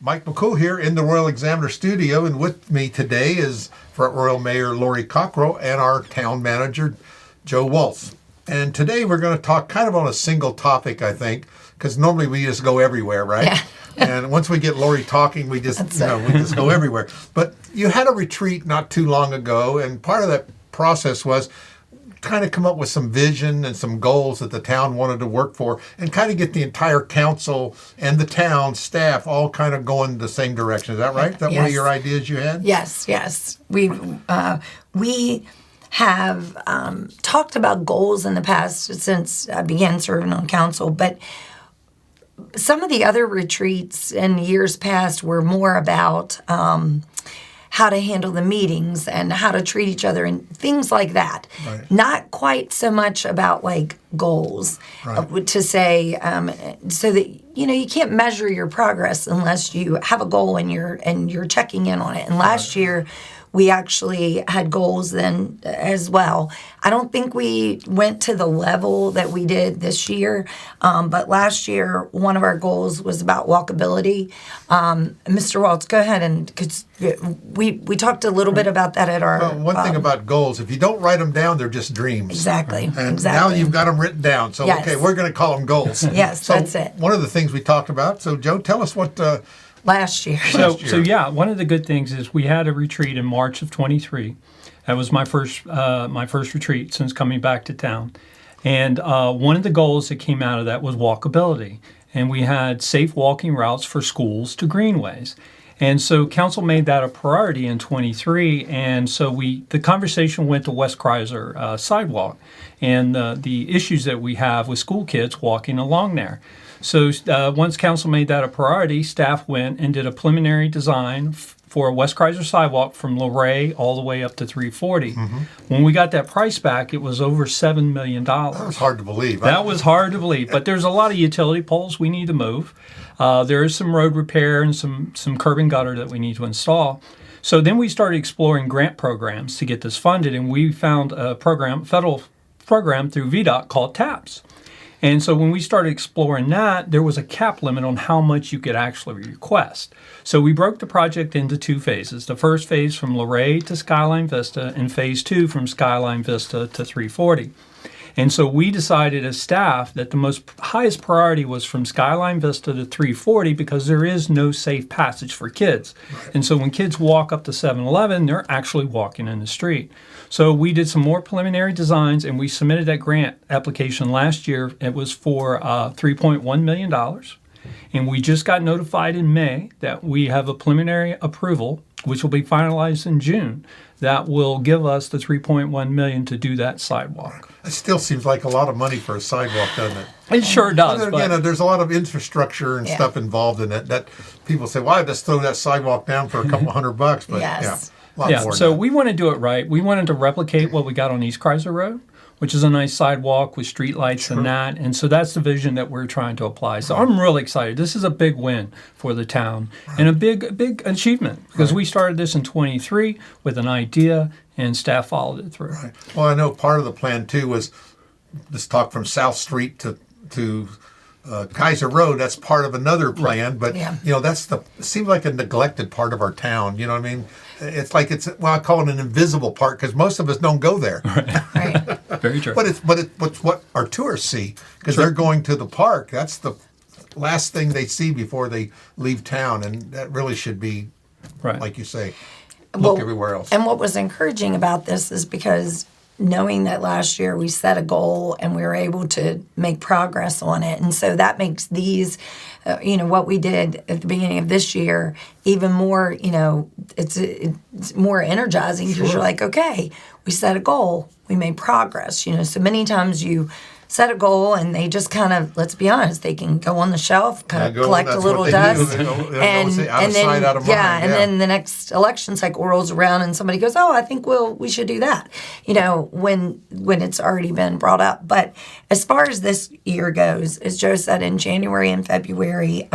Mike McCool here in the Royal Examiner studio, and with me today is Front Royal Mayor Lori Cockrell and our town manager, Joe Waltz. And today we're going to talk kind of on a single topic, I think, because normally we just go everywhere, right? Yeah. And once we get Lori talking, we just we just go everywhere. But you had a retreat not too long ago, and part of that process was kind of come up with some vision and some goals that the town wanted to work for, and kind of get the entire council and the town staff all kind of going the same direction. Is that right? Is that one of your ideas you had? Yes. We have talked about goals in the past since I began serving on council, but some of the other retreats in years past were more about how to handle the meetings and how to treat each other and things like that. Right. Not quite so much about like goals, right. To say so that you can't measure your progress unless you have a goal and you're checking in on it. And last year we actually had goals then as well. I don't think we went to the level that we did this year, but last year one of our goals was about walkability. Mr. Waltz, go ahead, and cause we talked a little bit about that at our. Well, one thing about goals, if you don't write them down, they're just dreams. Exactly. And now you've got them written down. So yes. Okay, we're going to call them goals. Yes, so that's it. One of the things we talked about. So Joe, tell us what. Last year. So one of the good things is we had a retreat in March of 23. That was my first retreat since coming back to town. And one of the goals that came out of that was walkability. And we had safe walking routes for schools to greenways. And so council made that a priority in 23. And so the conversation went to West Kreiser sidewalk and the issues that we have with school kids walking along there. So once council made that a priority, staff went and did a preliminary design for a West Kreiser sidewalk from Luray all the way up to 340. Mm-hmm. When we got that price back, it was over $7 million. That was hard to believe. That was hard to believe. But there's a lot of utility poles we need to move. There is some road repair and some curb and gutter that we need to install. So then we started exploring grant programs to get this funded, and we found a federal program through VDOT called TAPS. And so when we started exploring that, there was a cap limit on how much you could actually request. So we broke the project into two phases. The first phase from Luray to Skyline Vista, and phase 2 from Skyline Vista to 340. And so we decided as staff that the highest priority was from Skyline Vista to 340 because there is no safe passage for kids. Right. And so when kids walk up to 7-Eleven, they're actually walking in the street. So we did some more preliminary designs, and we submitted that grant application last year. It was for $3.1 million. And we just got notified in May that we have a preliminary approval, which will be finalized in June, that will give us the $3.1 million to do that sidewalk. It still seems like a lot of money for a sidewalk, doesn't it? It sure does. But then again, there's a lot of infrastructure and stuff involved in it that people say, "Why just throw that sidewalk down for a couple $100?" But yes. So we want to do it right. We wanted to replicate what we got on East Kreiser Road, which is a nice sidewalk with street lights and that. And so that's the vision that we're trying to apply. So I'm really excited. This is a big win for the town and a big achievement because we started this in 23 with an idea and staff followed it through. Right. Well, I know part of the plan too was this talk from South Street to Kaiser Road. That's part of another plan, but it seems like a neglected part of our town. You know what I mean? It's like I call it an invisible part because most of us don't go there. Right. Very true. But it's what our tourists see because they're going to the park. That's the last thing they see before they leave town, and that really should be, like you say, look everywhere else. And what was encouraging about this is because knowing that last year we set a goal and we were able to make progress on it. And so that makes these, what we did at the beginning of this year even more, it's more energizing because you're like, okay, we set a goal, we made progress, so many times you set a goal and they just kind of, let's be honest, they can go on the shelf, kind of collect a little dust, and then the next election cycle rolls around and somebody goes, oh, I think we should do that, when it's already been brought up. But as far as this year goes, as Joe said, in January and February,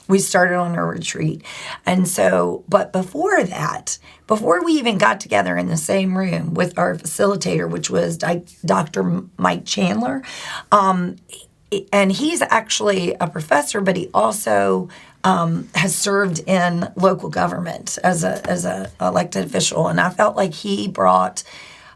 we started on a retreat. And so, but before that, before we even got together in the same room with our facilitator, which was Dr. Mike Chandler, and he's actually a professor, but he also has served in local government as a elected official, and I felt like he brought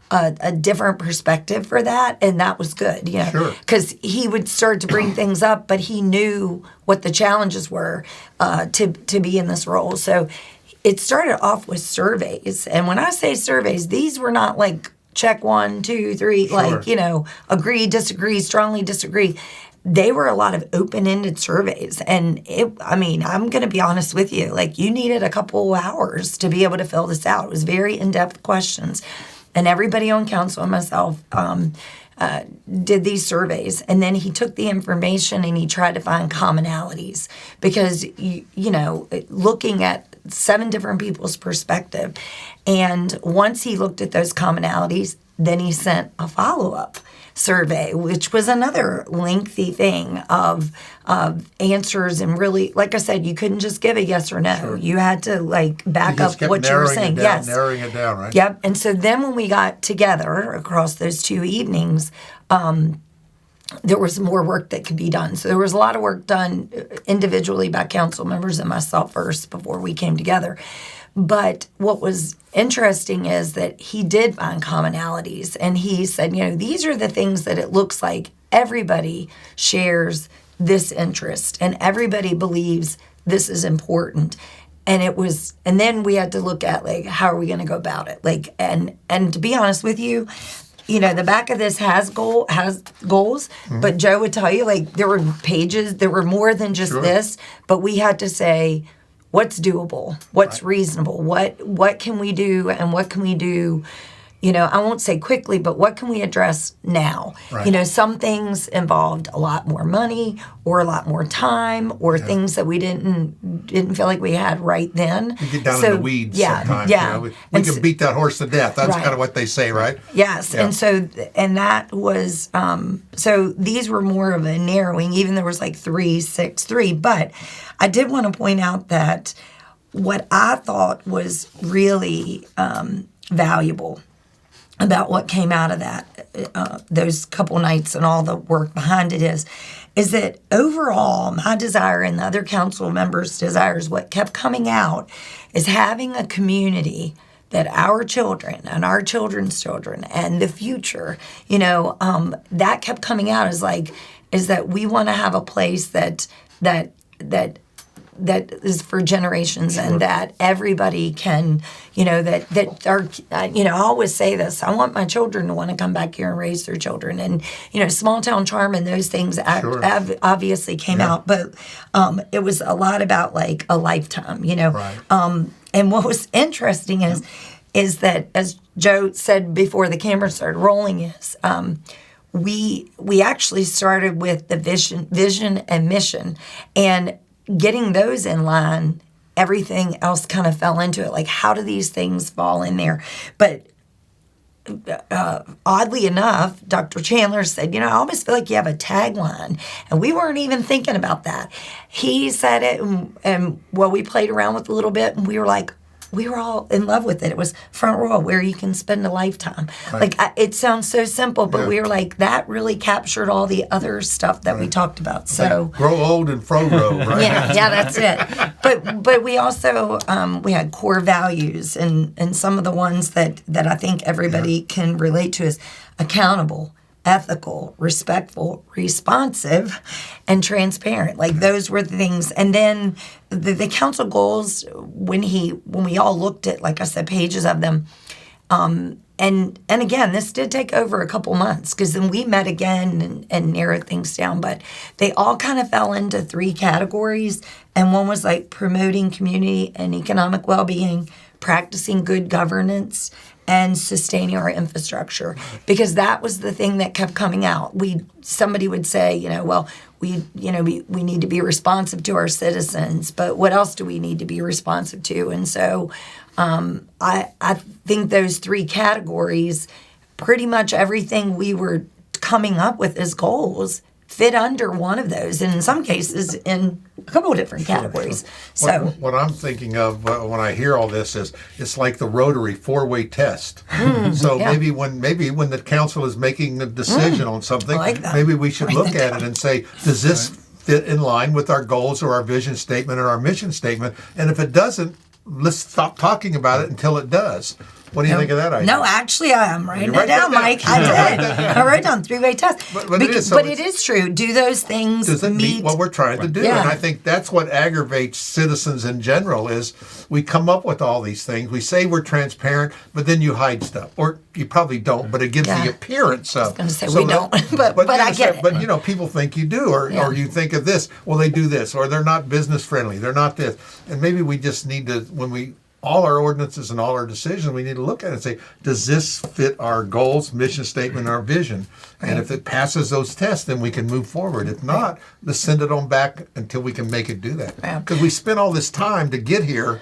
a different perspective for that, and that was good, Sure. because he would start to bring things up, but he knew what the challenges were to be in this role. So it started off with surveys, and when I say surveys, these were not like check 1, 2, 3, Sure. agree, disagree, strongly disagree. They were a lot of open-ended surveys, and I'm going to be honest with you, like you needed a couple hours to be able to fill this out. It was very in-depth questions. And everybody on council and myself did these surveys. And then he took the information and he tried to find commonalities because, looking at 7 different people's perspective. And once he looked at those commonalities, then he sent a follow-up survey, which was another lengthy thing of answers. And really, like I said, you couldn't just give a yes or no. Sure. You had to back up what you were saying. Narrowing it down, right? Yep. And so then when we got together across those 2 evenings, there was more work that could be done. So there was a lot of work done individually by council members and myself first before we came together. But what was interesting is that he did find commonalities, and he said, these are the things that it looks like everybody shares this interest and everybody believes this is important. And then we had to look at how are we going to go about it? And to be honest with you, the back of this has goals, mm-hmm. But Joe would tell you there were pages, there were more than just Sure. this, but we had to say, what's doable? What's reasonable? What can we do? And what can we do? I won't say quickly, but what can we address now? Right. Some things involved a lot more money or a lot more time or things that we didn't feel like we had right then. You get down in the weeds sometimes. Yeah. We can beat that horse to death. That's kind of what they say, right? Yes. Yeah. And that was, so these were more of a narrowing, even there was 3, 6, 3. But I did want to point out that what I thought was really valuable about what came out of that, those couple nights and all the work behind it is that overall, my desire and the other council members' desires, what kept coming out is having a community that our children and our children's children and the future, that kept coming out is that we want to have a place that is for generations. Sure. And that everybody can, I always say this, I want my children to want to come back here and raise their children. And, small town charm and those things Sure. obviously came out, but it was a lot about a lifetime, Right. And what was interesting is that, as Joe said before the camera started rolling, we actually started with the vision and mission, and getting those in line, everything else kind of fell into it. How do these things fall in there? But oddly enough, Dr. Chandler said, I almost feel like you have a tagline. And we weren't even thinking about that. He said it, and we played around with it a little bit, and we were all in love with it. It was front row, where you can spend a lifetime. Right. It sounds so simple, but we were that really captured all the other stuff that we talked about. So grow old and fro row, right? yeah, that's it. But we also we had core values, and some of the ones that I think everybody can relate to is accountable, ethical, respectful, responsive, and transparent. Those were the things. And then the council goals, when we all looked at, like I said, pages of them, and again, this did take over a couple months, because then we met again and narrowed things down, but they all kind of fell into 3 categories. And one was promoting community and economic well-being, practicing good governance, and sustaining our infrastructure, because that was the thing that kept coming out. Somebody would say, we need to be responsive to our citizens, but what else do we need to be responsive to? And so I think those 3 categories, pretty much everything we were coming up with as goals fit under one of those, and in some cases in a couple of different categories. Sure. So what I'm thinking of when I hear all this is it's like the Rotary 4-way test. So maybe when the council is making a decision on something, I like that. maybe we should look at it and say, does this fit in line with our goals or our vision statement or our mission statement. And if it doesn't, let's stop talking about it until it does. What do you think of that idea? No, actually, I'm writing You it down, Mike. I did. I wrote down 3-way test. But it is true. Do those things does it meet what we're trying to do? Yeah. And I think that's what aggravates citizens in general is we come up with all these things. We say we're transparent, but then you hide stuff. Or you probably don't, but it gives the appearance of. I was going to say we don't, but I get it. But, people think you do, or you think of this, well, they do this, or they're not business friendly. They're not this. And maybe we just need to, all our ordinances and all our decisions, we need to look at it and say, does this fit our goals, mission statement, our vision? Right. And if it passes those tests, then we can move forward. If not, let's send it on back until we can make it do that. Because we spent all this time to get here.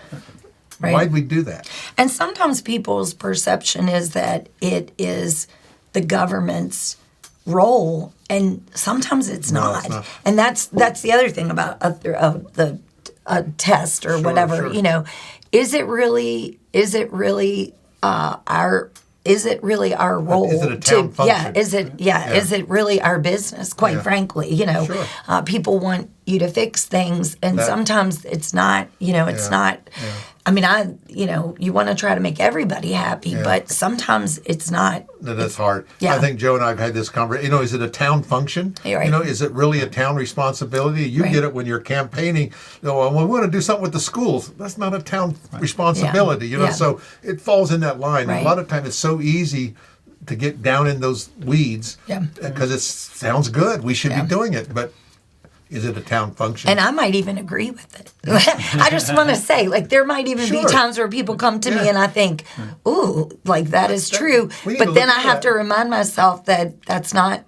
Right. Why'd we do that? And sometimes people's perception is that it is the government's role, and sometimes it's not. It's not. And that's the other thing about the test or whatever. Sure. Is it really our role? Is it a town function? Is it really our business? Quite frankly, Sure. People want you to fix things, and sometimes it's not. It's not. Yeah. I mean, you want to try to make everybody happy, but sometimes it's not. That's hard. Yeah. I think Joe and I have had this conversation. Is it a town function? You're right. Is it really a town responsibility? You get it when you're campaigning. Well, we want to do something with the schools. That's not a town responsibility. So it falls in that line. Right. A lot of times it's so easy to get down in those weeds because it sounds good. We should be doing it, but is it a town function? And I might even agree with it. I just want to say, there might even be times where people come to me and I think, ooh, that is true. But then I have to remind myself that that's not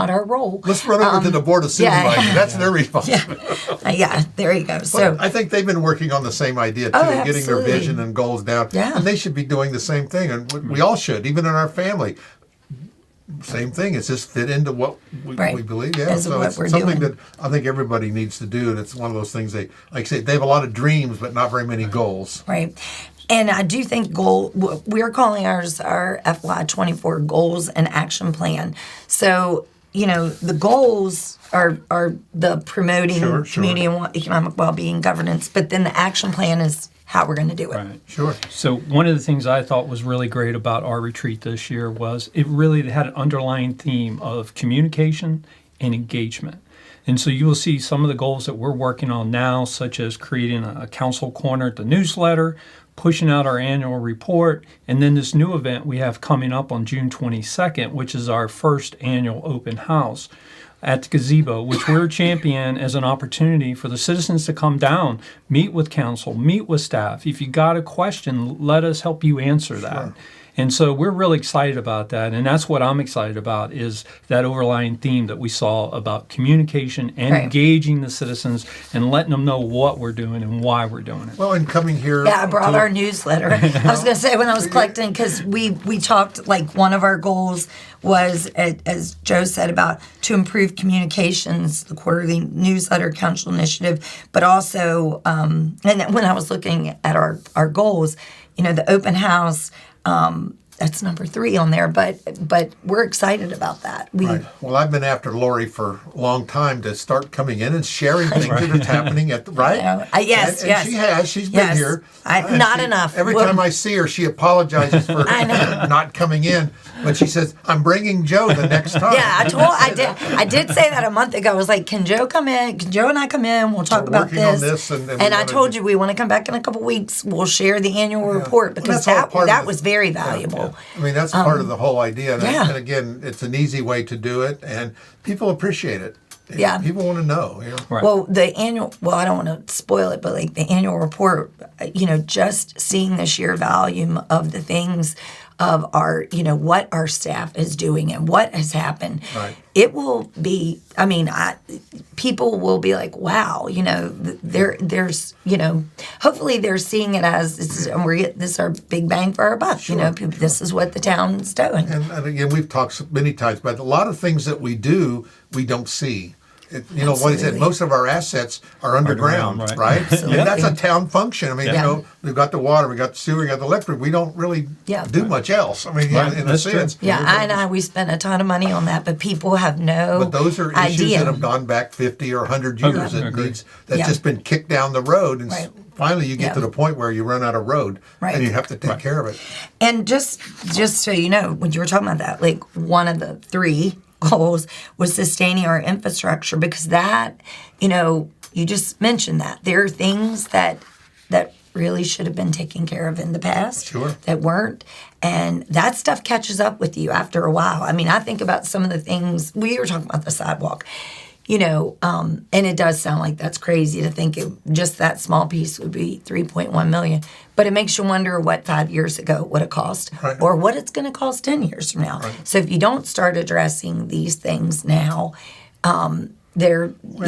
our role. Let's run over to the Board of Supervisors. That's their responsibility. Yeah, there you go. So I think they've been working on the same idea, too, getting their vision and goals down. Yeah. And they should be doing the same thing. And we all should, even in our family. Same thing. It's just fit into what we believe. Yeah, so it's something that I think everybody needs to do. And it's one of those things they have a lot of dreams, but not very many goals. Right. And I do think we're calling ours our FY24 goals and action plan. So, the goals are the promoting community and economic well-being governance, but then the action plan is how we're going to do it. Right. Sure. So one of the things I thought was really great about our retreat this year was it really had an underlying theme of communication and engagement. And so you will see some of the goals that we're working on now, such as creating a council corner at the newsletter, pushing out our annual report, and then this new event we have coming up on June 22nd, which is our first annual open house at the gazebo, which we're champion as an opportunity for the citizens to come down, meet with council, meet with staff. If you got a question, let us help you answer that. Sure. And so we're really excited about that. And that's what I'm excited about is that overlying theme that we saw about communication and engaging the citizens and letting them know what we're doing and why we're doing it. Well, and coming here. Yeah, I brought our newsletter. I was going to say when I was collecting, because we talked, one of our goals was, as Joe said, about to improve communications, the quarterly newsletter council initiative, but also, and when I was looking at our goals, the open house, that's number 3 on there, but we're excited about that. Right. Well, I've been after Lori for a long time to start coming in and sharing things that are happening at the yes, and she has. She's been here. Not enough. Every time I see her, she apologizes for not coming in, but she says, "I'm bringing Joe the next time." Yeah, I did say that a month ago. I was like, "Can Joe come in? Can Joe and I come in? We'll talk about this." And I told you we want to come back in a couple weeks. We'll share the annual report because that was very valuable. Yeah. I mean, that's part of the whole idea. And again, it's an easy way to do it, and people appreciate it. Yeah. People want to know. Right. Well, I don't want to spoil it, but the annual report, just seeing the sheer volume of the things of our, what our staff is doing and what has happened. Right. It will be, people will be like, wow, there's, hopefully they're seeing it as this is our big bang for our buck. Sure. This is what the town's doing. And again, we've talked many times about a lot of things that we do, we don't see. You know what he said? Absolutely. Most of our assets are underground, Underground, right? Absolutely. And that's a town function. I mean, Yeah. you know, we've got the water, we got the sewer, we got the electric. We don't really Yeah. do much else. I mean, Right. in a That's true. sense. Yeah, we spent a ton of money on that, but people have no But those are issues idea. that have gone back 50 or 100 years. Okay. It Agreed. needs, that's Yeah. just been kicked down the road. And Right. finally you get Yeah. to the point where you run out of road Right. and you have to take care of it. And just so you know, when you were talking about that, like one of the 3 goals was sustaining our infrastructure, because that, you know, you just mentioned that there are things that really should have been taken care of in the past Sure. that weren't, and that stuff catches up with you after a while. I mean, I think about some of the things we were talking about, the sidewalk. You know, and it does sound like that's crazy to think just that small piece would be $3.1 million. But it makes you wonder what 5 years ago would have cost, Right. or what it's going to cost 10 years from now. So if you don't start addressing these things now, you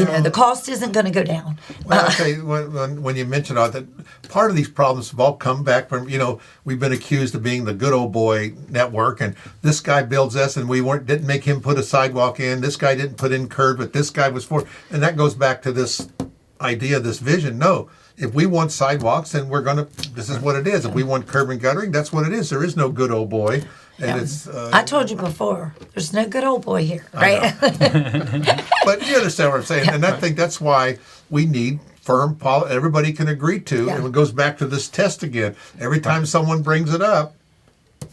know, the cost isn't going to go down. Well, I'll tell you, when you mentioned all that, part of these problems have all come back from, you know, we've been accused of being the good old boy network, and this guy builds us, and we didn't make him put a sidewalk in. This guy didn't put in curb, but this guy was for, and that goes back to this idea, this vision. No, if we want sidewalks, then this is what it is. If we want curb and guttering, that's what it is. There is no good old boy. And it's, I told you before, there's no good old boy here, right? but you understand what I'm saying. And I think that's why we need firm policy everybody can agree to. Yeah. And it goes back to this test again. Every time someone brings it up,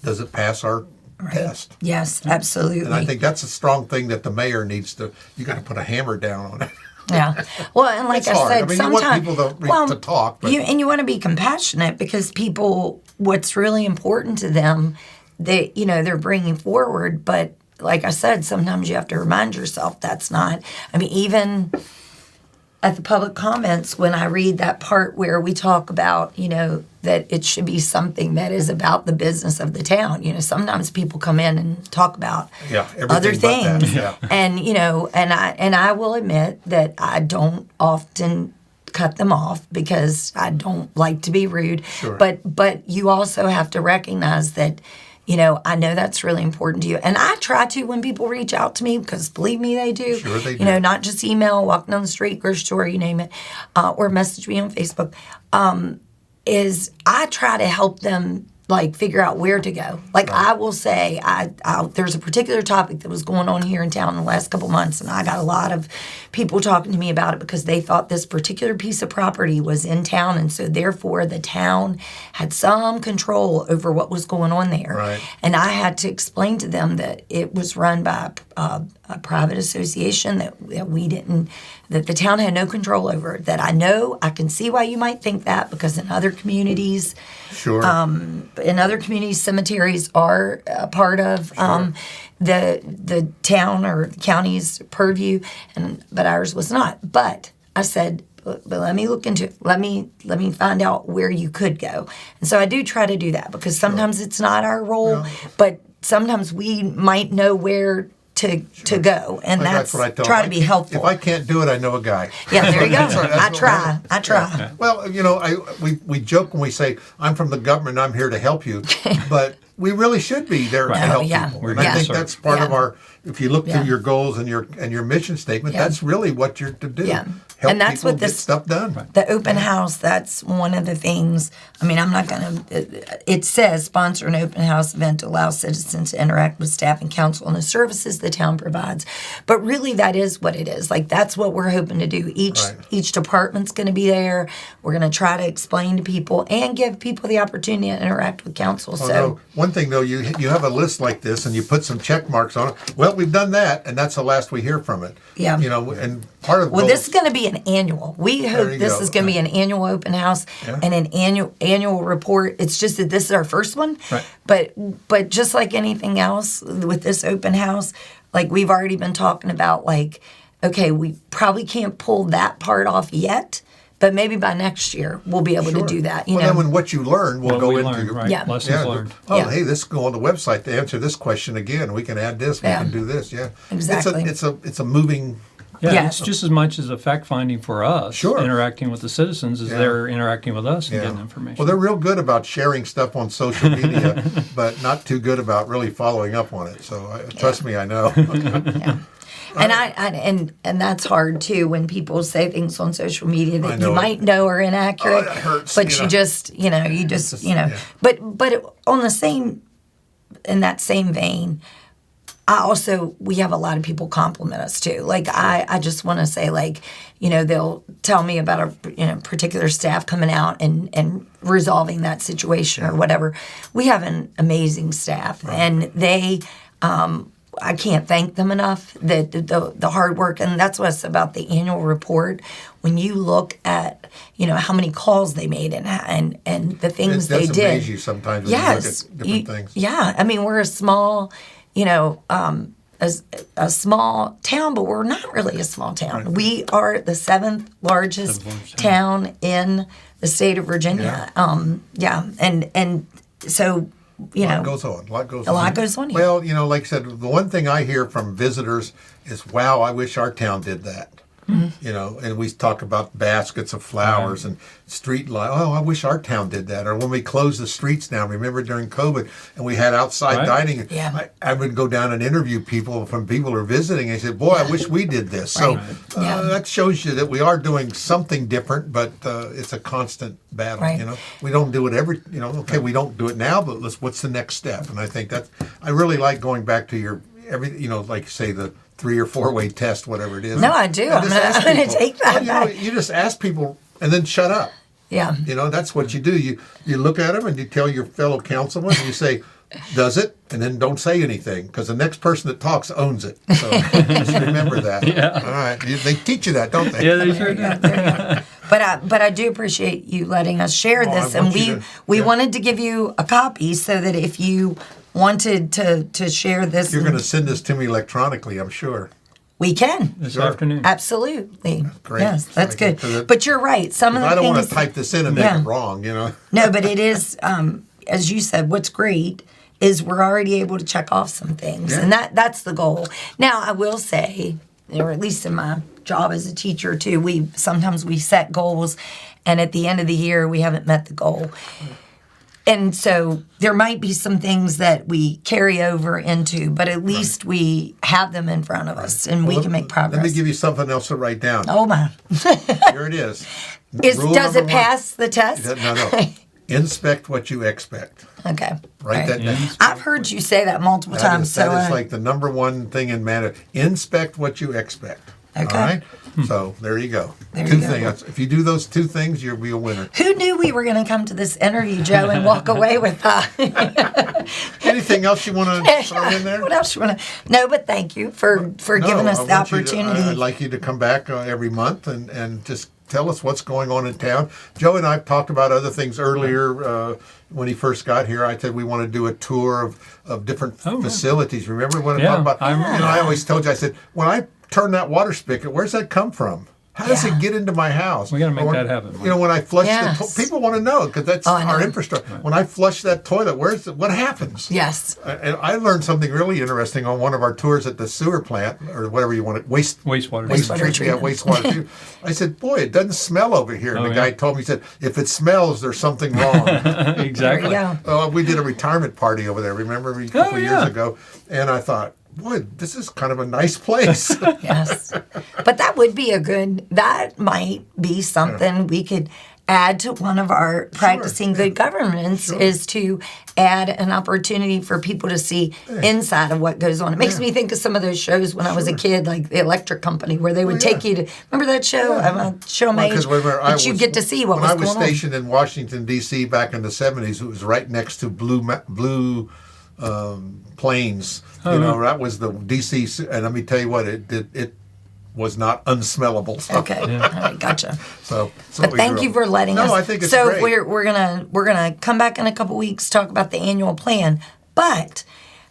does it pass our test? Yes, absolutely. And I think that's a strong thing that the mayor needs to, you got to put a hammer down on it. Yeah. Well, and like It's I hard. said, I mean, you want sometimes people to talk, but- you want to be compassionate, because people, what's really important to them, they're bringing forward. But like I said, sometimes you have to remind yourself that's not. I mean, even at the public comments, when I read that part where we talk about, you know, that it should be something that is about the business of the town. You know, sometimes people come in and talk about everything other but that. things, Yeah. and you know, and I will admit that I don't often cut them off because I don't like to be rude. Sure. But you also have to recognize that, you know, I know that's really important to you. And I try to when people reach out to me, because believe me, they do. Sure they You know, do. not just email, walking down the street, grocery store, you name it, or message me on Facebook, is I try to help them like figure out where to go. Like I will say, there's a particular topic that was going on here in town in the last couple months, and I got a lot of people talking to me about it because they thought this particular piece of property was in town, and so therefore the town had some control over what was going on there. Right. And I had to explain to them that it was run by a private association that the town had no control over. That I can see why you might think that, because in other communities, Sure. in other communities, cemeteries are a part of the town or the county's purview, but ours was not. But I said, but let me look into it. Let me find out where you could go. And so I do try to do that, because sometimes it's not our role, but sometimes we might know where to go, and Like, that's what I tell try them. to be helpful. If I can't do it, I know a guy. Yeah, there you go. That's right, that's I try. Yeah. Well, you know, we joke when we say I'm from the government, I'm here to help you, but we really should be there to help yeah. people. We're And I here to think serve. that's part of Yeah. our. If you look Yeah. through your goals and your mission statement, Yeah. that's really what you're to do. Yeah. Help And that's people what get this- stuff done. The open house, that's one of the things. I mean, I'm not going to, it says sponsor an open house event to allow citizens to interact with staff and council and the services the town provides. But really, that is what it is. Like, that's what we're hoping to do. Right. Each department's going to be there. We're going to try to explain to people and give people the opportunity to interact with council. Oh, So, no. One thing though, you have a list like this and you put some check marks on it. Well, we've done that, and that's the last we hear from it. Yeah. You know, and part of well, goals- this is going to be an annual. We hope you this go. is going to be an annual open house Yeah. and an annual report. It's just that this is our first one. Right. But just like anything else with this open house, like we've already been talking about, like, okay, we probably can't pull that part off yet, but maybe by next year we'll be able to Sure. do that. Well, then when what you learn will What go we into learned, your right? Yeah. Lessons learned. Oh, Yeah. hey, this go on the website to answer this question again. We can add this. We Yeah. can do this. Yeah, Exactly. It's a moving. Yeah, Yeah. it's just as much as a fact finding for us, Sure. interacting with the citizens, as Yeah. they're interacting with us and Yeah. getting information. Well, they're real good about sharing stuff on social media, but not too good about really following up on it. So trust me, I know. And that's hard too when people say things on social media I that know you it. might know are inaccurate, that hurts, but you you know. just Yeah. But on the same in that same vein, we have a lot of people compliment us too. Like I just want to say, like, they'll tell me about a particular staff coming out and resolving that situation or whatever. We have an amazing staff, and they. I can't thank them enough. The hard work, and that's what's about the annual report. When you look at how many calls they made and the things they did, amaze you sometimes when you look at different things. Yeah, I mean, we're a small, a small town, but we're not really a small town. Right. We are the seventh largest town in the state of Virginia. And so. A lot goes on. A lot goes on here. Well, like I said, the one thing I hear from visitors is, "Wow, I wish our town did that." And we talk about baskets of flowers and street light. Oh, I wish our town did that. Or when we closed the streets down, remember during COVID, and we had outside dining. Yeah. I would go down and interview people from people who are visiting. And I said, "Boy, I wish we did this." So that shows you that we are doing something different, but it's a constant battle. Right. We don't do it every. Okay, we don't do it now, but what's the next step? And I think I really like going back to your like you say, the 3 or 4 way test, whatever it is. No, I do. I'm going to take that back. You just ask people and then shut up. Yeah. That's what you do. You look at them and you tell your fellow councilman and you say, "Does it?" And then don't say anything, because the next person that talks owns it. So just remember that. Yeah. All right. They teach you that, don't they? Yeah, they sure do. But I do appreciate you letting us share this, and we wanted to give you a copy so that if you wanted to share this, You're going to send this to me electronically, I'm sure. we can. This Sure. afternoon. Absolutely. Great. Yes, that's Okay, good. 'cause But you're right. Some of the I don't things. want to type this in and make it wrong, No, but it is, as you said, what's great is we're already able to check off some things. Yeah. And that's the goal. Now, I will say, or at least in my job as a teacher too, sometimes we set goals, and at the end of the year, we haven't met the goal. And so there might be some things that we carry over into, but at least we have them in front of us, and we can make progress. Let me give you something else to write down. Oh my! Here it is. Does Rule number it one. pass the test? No. Inspect what you expect. Okay. Write that down. I've heard you say that multiple times. That is like the number one thing in management. Inspect what you expect. Okay. All right? So there you go. There Two you go. things. If you do those 2 things, you'll be a winner. Who knew we were going to come to this interview, Joe, and walk away with Anything else you want to throw in there? What else you want to? No, but thank you for giving us the opportunity. I'd like you to come back every month and just tell us what's going on in town. Joe and I talked about other things earlier. When he first got here, I said we want to do a tour of different facilities. Remember when I talked about? I remember. I always told you. I said, when I turn that water spigot, where's that come from? How does it get into my house? We gotta make Or, that happen. When I flush Yes. people want to know, because that's I know. our infrastructure. When I flush that toilet, what happens? Yes. And I learned something really interesting on one of our tours at the sewer plant, or whatever you want it, Wastewater. Wastewater treatment. Yeah, wastewater treatment. I said, "Boy, it doesn't smell over here." And the guy told me, he said, "If it smells, there's something wrong." Exactly. There you go. We did a retirement party over there, remember, a couple years ago. And I thought, boy, this is kind of a nice place. Yes. But that might be something we could add to one of our practicing good governments is to add an opportunity for people to see inside of what goes on. It makes me think of some of those shows when I was a kid, like the Electric Company, where they would take you to, remember that show? I'm going to show my age. But you get to see what was going on. When I was stationed in Washington, D.C. back in the 70s, it was right next to Blue Plains. That was the D.C. And let me tell you what, it was not unsmellable. So, Okay, all right, gotcha. But thank you for letting us. No, I think it's so great. we're gonna come back in a couple weeks, talk about the annual plan. But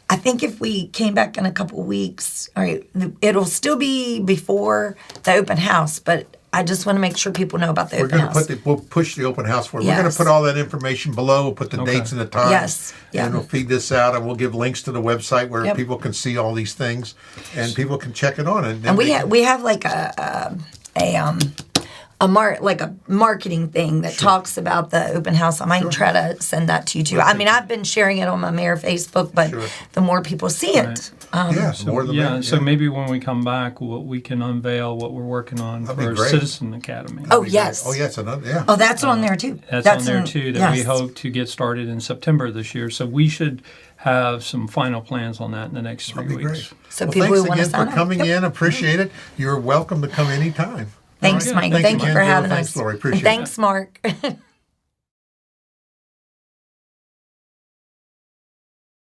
I think if we came back in a couple weeks, all right, it'll still be before the open house. But I just want to make sure people know about the open house. We'll push the open house for it. We're going Yes. to put all that information below. We'll put the dates and the times. Yes. Yeah. And we'll feed this out, and we'll give links to the website where Yep. people can see all these things, and people can check it on. And we have like like a marketing thing that talks about the open house. I might try to send that to you too. I mean, I've been sharing it on my mayor Facebook, but the more people see it, more than that. So maybe when we come back, we can unveil what we're working on That'd be for great. Citizen Academy. Oh yes. Oh yes, another, Oh, that's on there too. That's on there too. That we yes. hope to get started in September this year. So we should have some final plans on that in the next 3 That'd be weeks. great. So Well, people who thanks want to again sign for up. coming Yep. in. Appreciate it. You're welcome to come anytime. Thanks, All right. Mike. Thank you again, for Bill. having Thanks, us. Lori. And Appreciate it. thanks, Mark.